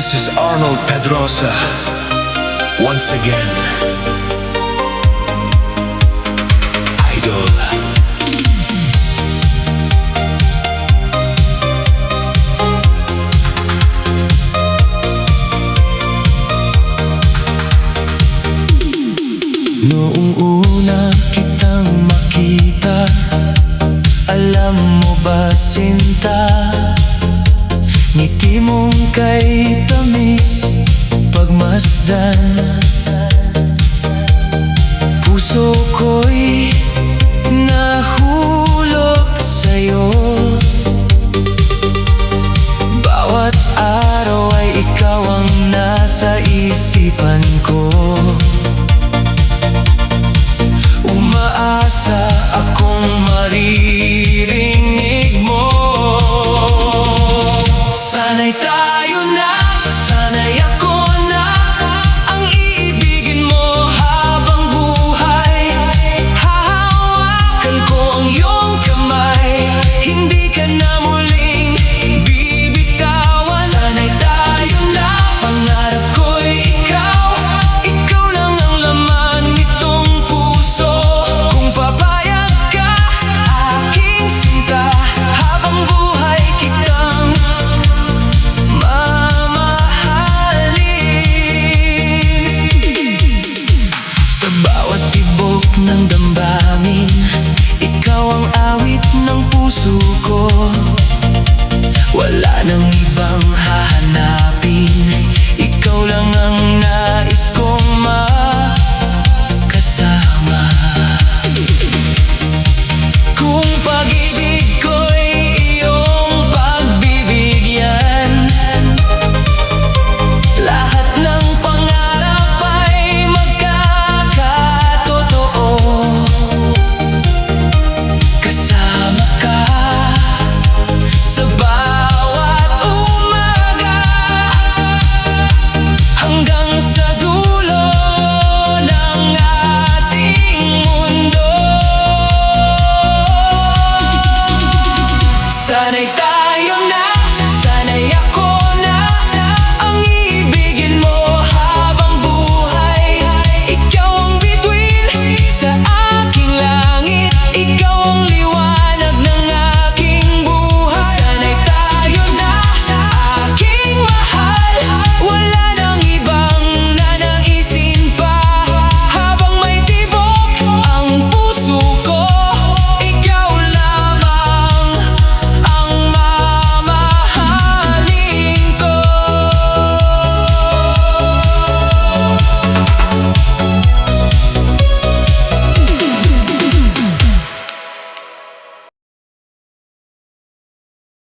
This is Arnold Pedrosa once again. Idol. Noong una kitang makita, alam mo ba sinta, ngiti mong kay tamis pagmasdan. Puso ko'y nahulog sa'yo, bawat araw ay ikaw ang nasa isipan ko. Umaasa akong maririnig mo. Sana'y tayo na, sana'y ako na ang iibigin mo habang buhay. Hahawakan ko ang iyong kamay, hindi ka na muling bibitawan. Sana'y tayo na, pangarap ko'y ikaw, ikaw lang ang laman nitong puso. Kung papayag ka, aking sinta, habang buhay kitang sa bawat tibok ng damdamin, ikaw ang awit ng puso ko. Wala nang ibang